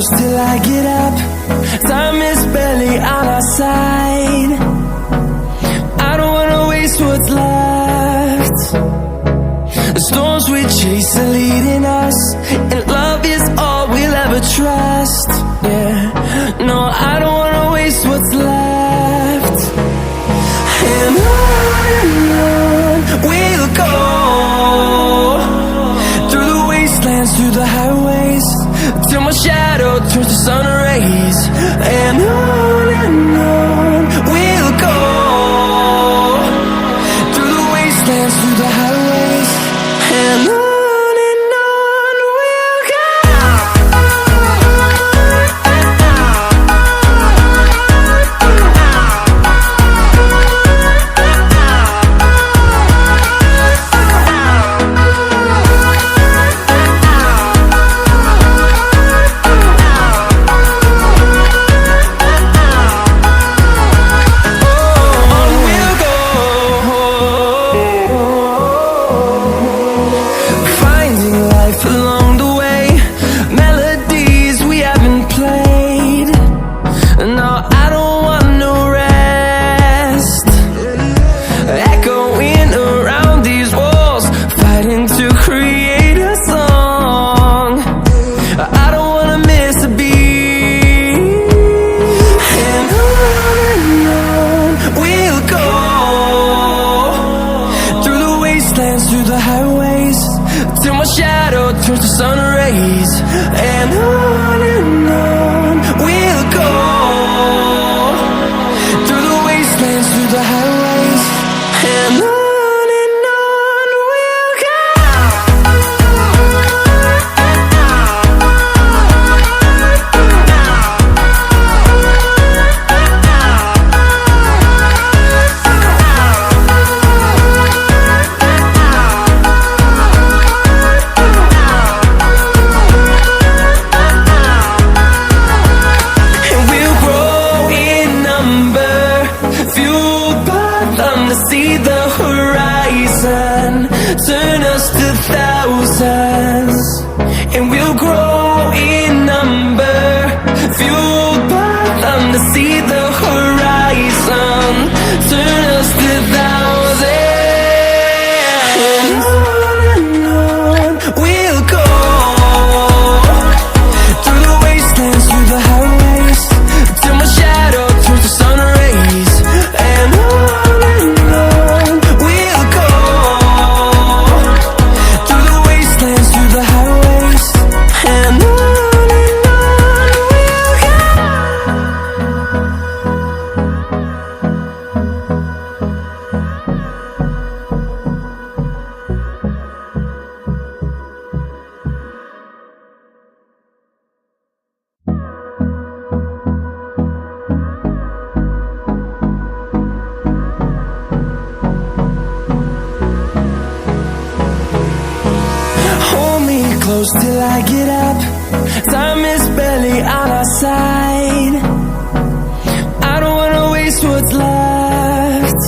close till I get up. Time is barely on our side. I don't wanna waste what's left. The storms we chase are leading us, and love is all we'll ever trust. Yeah, no, I don't wanna waste what's left. And on we'll go, through the wastelands, through the highways, till my shadow turns to sun rays. And on we'll go, through the wastelands, through the highways, and on we'll go. Along the way, melodies we haven't played. No, I don't want no rest. Echoing around these walls, fighting to create a song. I don't wanna miss a beat. And on we'll go, through the wastelands, through the highways, till my shadow turns to sun rays. And on we'll go, through the wastelands, through the highways, and on we'll go. See the horizon, turn us to thousands, and we'll grow in number, fueled by them. To see the horizon, turn us to thousands, and on we'll go, through the wastelands, through the highways, till my shadow turns to sun rays. And on close till I get up. Time is barely on our side. I don't wanna waste what's left.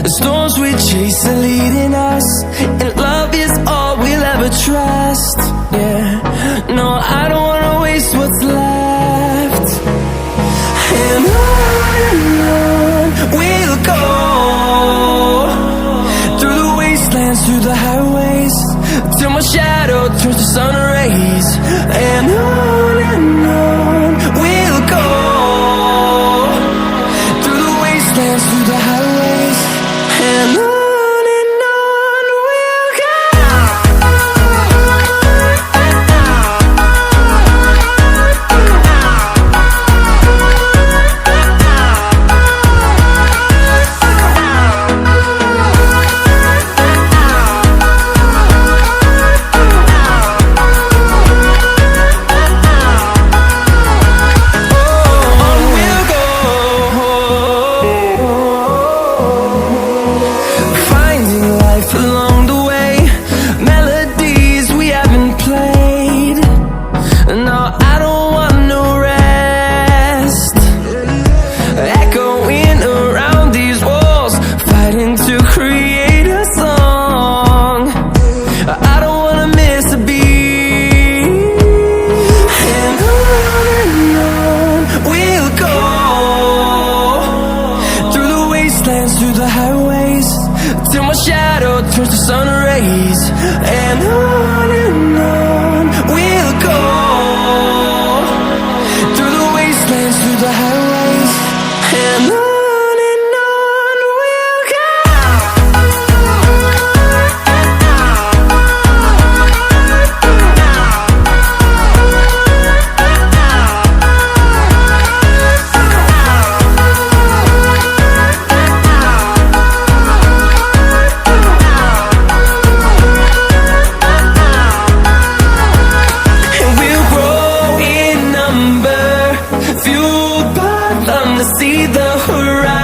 The storms we chase are leading us, and love is all we'll ever trust. Yeah, no, I don't wanna waste what's left. And on we'll go, through the wastelands, through the highways, till my shadow turns to sun rays. And on we'll go, through the wastelands, through the highways, and on we'll go. till my shadow turns to sun rays. And on we'll go, through the wastelands, through the highways, and on we'll go. See the horizon.